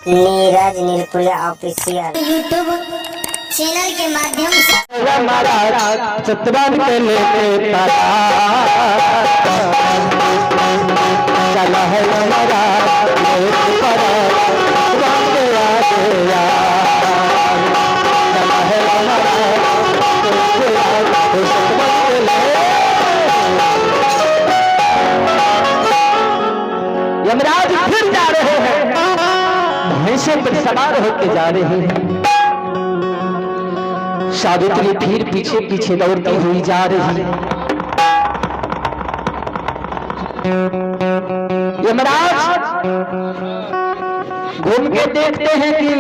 Neeraj निर्कुला official YouTube channel के माध्यम से चित्रन के लेके चला है हमारा यमराज फिर जा रहे हैं, भैंसे पर सवार होकर जा रहे हैं। सावित्री फिर पीछे पीछे दौड़ती हुई जा रही है। यमराज घूम के देखते हैं कि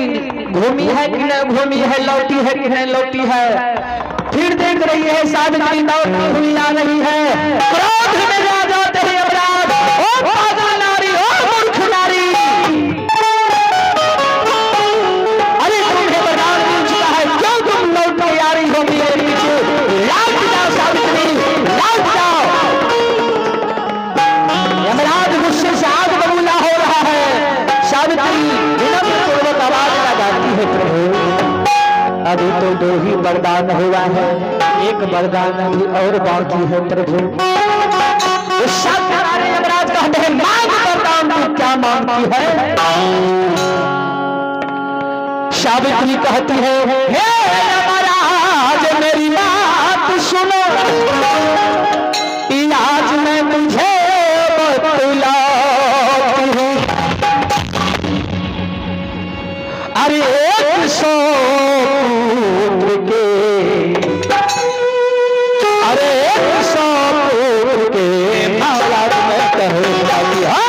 घूमी है कि नहीं घूमी है, लौटी है कि नहीं लौटी है। फिर देख रही है सावित्री दौड़ती हुई आ रही है। क्रोध में आ जाते हैं यमराज, ओ पागल नारी, ओ मूर्ख नारी, अरे तुम्हें वरदान मिल चुका है, क्यों तुम लौट के आ रही हो मेरे पीछे? लौट जाओ सावित्री, लौट जाओ। यमराज गुस्से से आग बबूला हो रहा है। सावित्री विनम्रपूर्वक आवाज लगाती है, प्रभु अभी तो 2 ही वरदान हुआ है, एक वरदान अभी और बाकी है प्रभु। यमराज कहते हैं मांग वरदान, तू क्या मांगती है? सावित्री कहती है, हे यमराज मेरी बात सुनो, आज मैं तुझे बतलाती हूँ। अरे 100 पुत्र के, अरे 100 पुत्र के महाराज में कहूँगा कि हाँ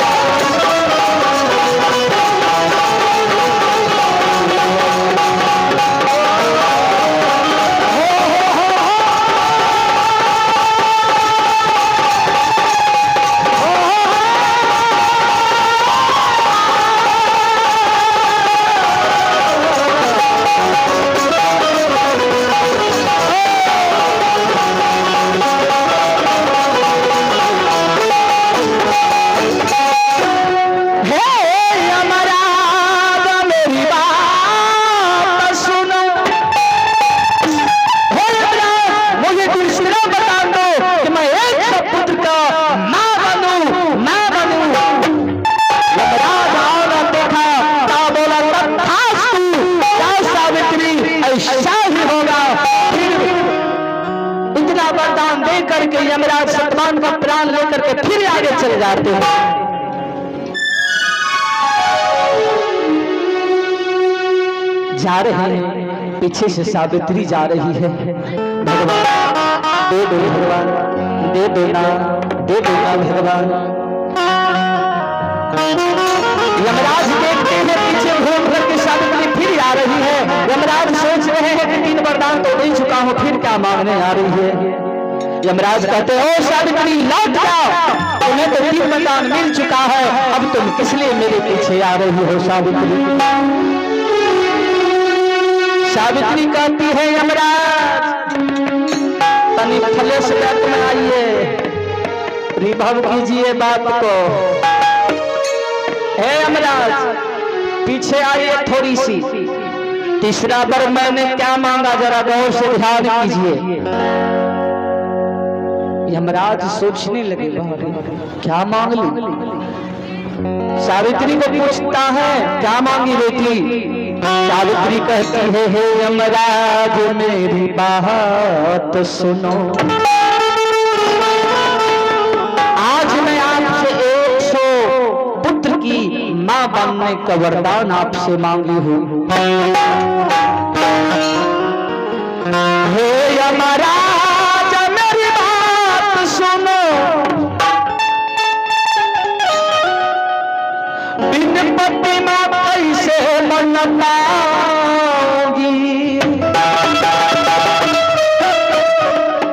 करके यमराज सतमान का प्राण लेकर के फिर आगे चले जाते हैं। जा रहे हैं, पीछे से सावित्री जा रही है। भगवान दे दो, भगवान दे दो ना, दे दो ना भगवान। यमराज देखते हैं पीछे घूम करके सावित्री फिर आ रही है। यमराज सोच रहे हैं कि 3 वरदान तो दे चुका हूं, फिर क्या मांगने आ रही है। यमराज कहते हैं, ओ सावित्री लौट जाओ, तुम्हें तो 3 वरदान मिल चुका है, अब तुम किस लिए मेरे पीछे आ रही हो सावित्री? सावित्री कहती है, यमराज तनी फ्लैश बैक में आइए, रिभव कीजिए बात को। हे यमराज पीछे आइए थोड़ी सी, तीसरा बार मैंने क्या मांगा जरा गौर से ध्यान कीजिए। यमराज सोचने लगे, क्या मांग ली? सावित्री को पूछता है, क्या मांगी बेटी? सावित्री कहती है, हे यमराज मेरी बात सुनो, आज मैं आपसे 100 पुत्र की मां बनने का वरदान आपसे मांगी हूँ। हे यमराज मेरी बात सुनो, बिन पति मां कैसे मन पाओगी?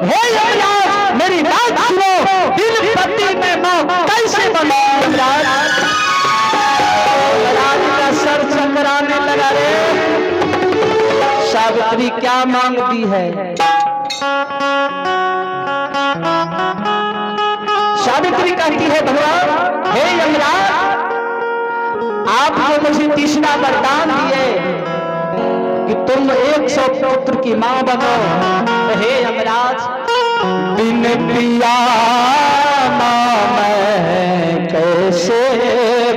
हे यमराज मेरी बात सुनो, बिन पति में मां कैसे बनाऊंगी? यमराज का सर चकराने लगा रे। सावित्री क्या मांगती है? सावित्री कहती है, भगवान हे यमराज आप जो मुझे तीसरा वरदान दिए कि तुम 100 पुत्र की मां बनो, तो हे यमराज, बिन पिया मां मैं कैसे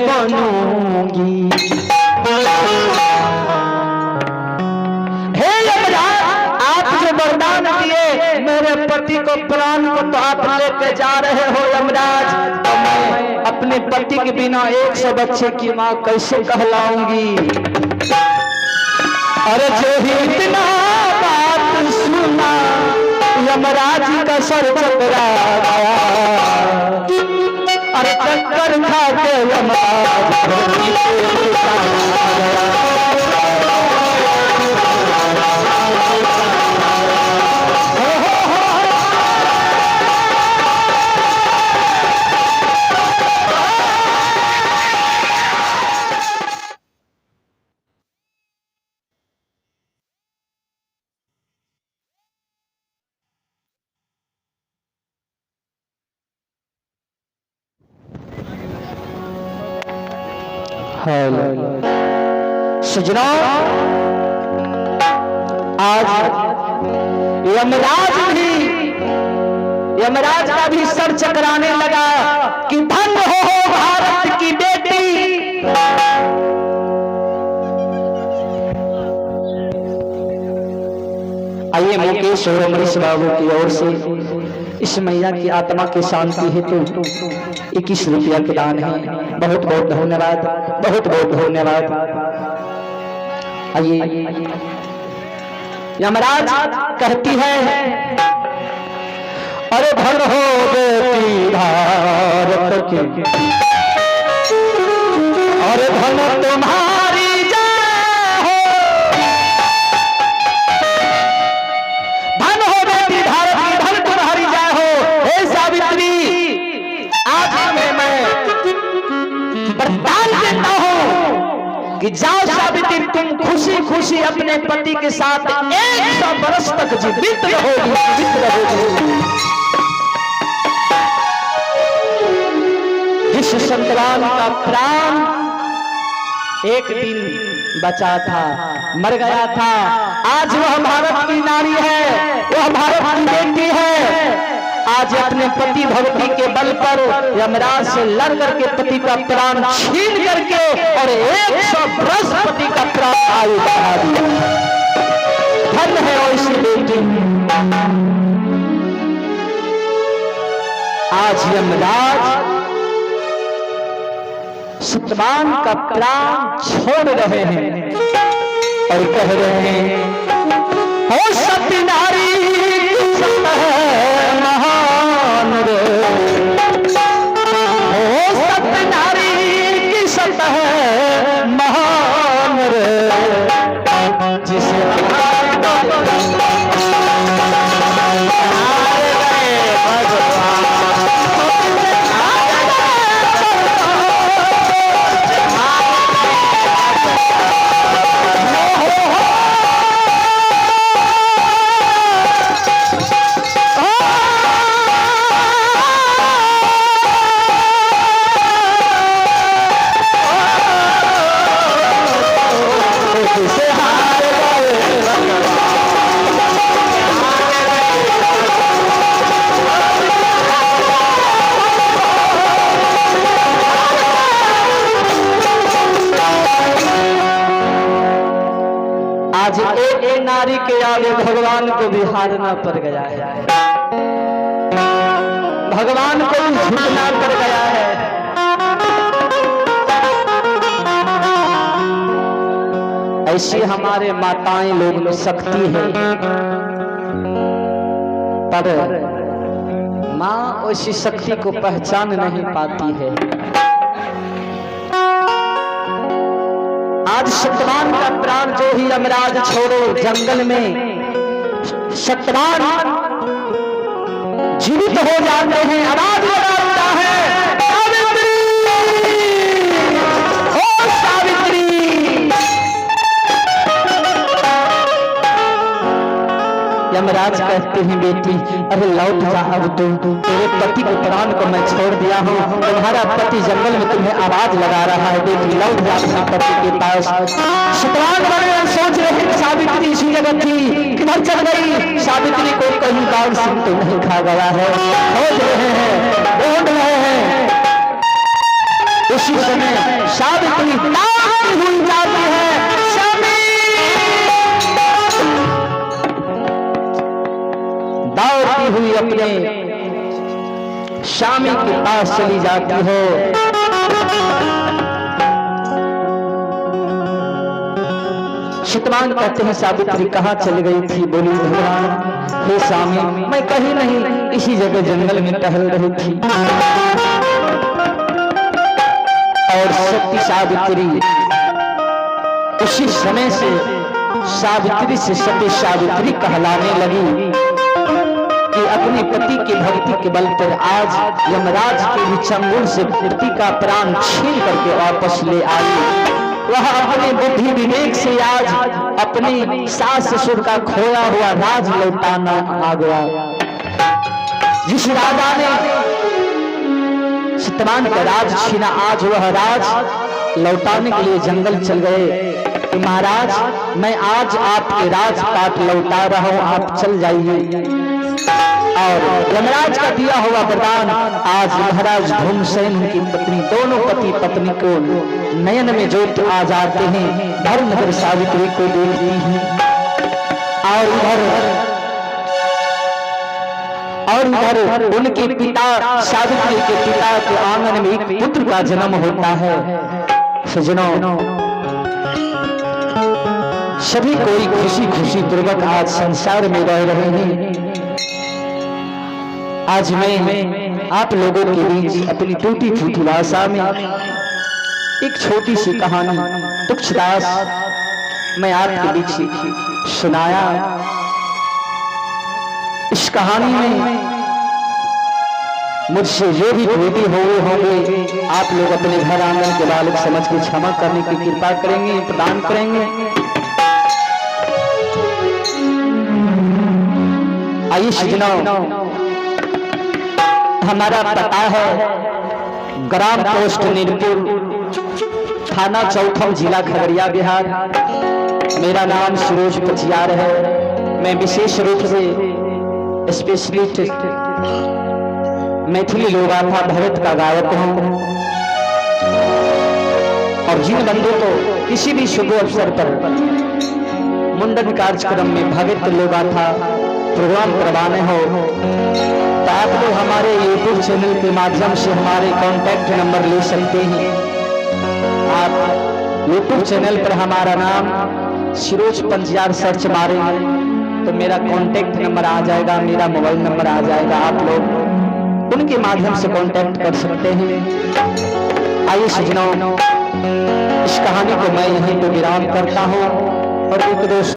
बनूंगी। हे यमराज, आप जो वरदान दिए मेरे पति को, प्राण को तो आप लेके जा रहे हो यमराज, तो मैं अपने पति के बिना 100 बच्चे की मां कैसे कहलाऊंगी। अरे जो ही इतना बात सुना यमराज का सर चकरा गया। अरे चक्कर खा के यमराज सजनों, आज यमराज का भी सर चकराने लगा कि धन्य हो भारत की बेटी। आइए मुकेश और अमरीश बाबू की ओर से इस मैया की आत्मा की शांति हेतु 21 रुपया के दान है। बहुत बहुत धन्यवाद, बहुत बहुत धन्यवाद। आइए, यमराज कहती है, अरे धन हो बेटी भारत की, अरे धन तुम्हारी जय हो, धन हो बेटी भारत की, धन तुम्हारी जय हो। हे सावित्री, आज मैं वरदान देता हूं कि जाओ सावित्री, तुम खुशी खुशी अपने पति के साथ 100 वर्ष तक जीवित रहोगी, जीवित रहोगी। जिस संतान का प्राण एक दिन बचा था, मर गया था, आज वह भारत की नारी है, वह भारत की बेटी है। आज अपने पति भक्ति के बल पर यमराज से लड़ करके पति का प्राण छीन करके और 100 वर्ष पति का प्राण आयु बढ़ा दिया। धन्य है ऐसी बेटी। आज यमराज सतवान का प्राण छोड़ रहे हैं और कह रहे हैं, हो सत्य नारी महान रे, हो सत्य नारी की सत है महान रे, जिसे आज एक नारी के आगे भगवान को भी हारना पड़ गया है, भगवान को भी झुकना पड़ गया है। ऐसी हमारे माताएं लोग में शक्ति है, पर मां ऐसी शक्ति को पहचान नहीं पाती है। आज सतवान का प्राण जो ही यमराज छोड़ो जंगल में, सतवान जीवित हो जाते हैं, आवाज लगाता है, सावित्री, ओ सावित्री। यमराज कहते हैं बेटी अरे लौट जा अब तेरे पति के प्राण को मैं छोड़ दिया हूँ, तुम्हारा पति जंगल में तुम्हें आवाज लगा रहा है, बेटी लौट जा अपने पति के पास। शतवान बड़े सोच रहे हैं सावित्री इसी जगह थी, किधर चल गई? सावित्री को कहीं बाघ सिंह तो नहीं खा गया है, खोज रहे हैं, ढूंढ रहे हैं। उसी समय सावित्री दौड़ती हुई जाती है, दौड़ती हुई अपने स्वामी के पास चली जाती है। शतवान कहते हैं सावित्री कहाँ चल गई थी? बोली भगवान हे स्वामी मैं कहीं नहीं, इसी जगह जंगल में टहल रही थी। और सती सावित्री उसी समय से सावित्री से सती सावित्री कहलाने लगी कि अपने पति की भक्ति के बल पर आज यमराज के भी चंगुल से पति का प्राण छीन करके वापस ले आई। वह अपने बुद्धि विवेक से आज अपने सास ससुर का खोया हुआ राज लौटाना आ गया। जिस राजा ने शतवान का राज छीना, आज वह राज लौटाने के लिए जंगल चल गए कि महाराज मैं आज आपके राजपाट लौटा रहा हूं, आप चल जाइए। और यमराज का दिया हुआ वरदान आज महाराज भीमसेन की पत्नी, दोनों पति पत्नी को नयन में ज्योति आ जाते हैं, धर्मधर सावित्री को देखती हैं। और इधर उनके पिता सावित्री के पिता के आंगन में एक पुत्र का जन्म होता है। सजनों सभी कोई खुशी खुशी पूर्वक आज संसार में रह रहे हैं। आज मैं आप लोगों के बीच अपनी टूटी फूटी भाषा में एक छोटी सी कहानी तुच्छदास मैं आपके बीच सुनाया। इस कहानी में मुझसे जो भी त्रुटि हुए होंगे आप लोग अपने घर आंगन के बालक समझ के क्षमा करने की कृपा करेंगे, प्रदान करेंगे। आइए सजनों, हमारा पता है ग्राम पोस्ट नीरपुर, थाना चौथम, जिला खगड़िया, बिहार। मेरा नाम सुरोज पचियार है। मैं विशेष रूप से स्पेशलिस्ट मैथिली लोकगाथा भगत का गायक हूँ। और जिन बंदों को किसी भी शुभ अवसर पर मुंडन कार्यक्रम में भगत लोकगाथा प्रोग्राम करवाने हो तो आप लोग हमारे YouTube चैनल के माध्यम से हमारे कॉन्टैक्ट नंबर ले सकते हैं। आप YouTube चैनल पर हमारा नाम सुरोज पचियार सर्च मारेंगे तो मेरा कॉन्टैक्ट नंबर आ जाएगा, मेरा मोबाइल नंबर आ जाएगा। आप लोग उनके माध्यम से कॉन्टैक्ट कर सकते हैं। आइए सजनों, इस कहानी को मैं यहीं पर विराम करता हूँ और एक दोस्त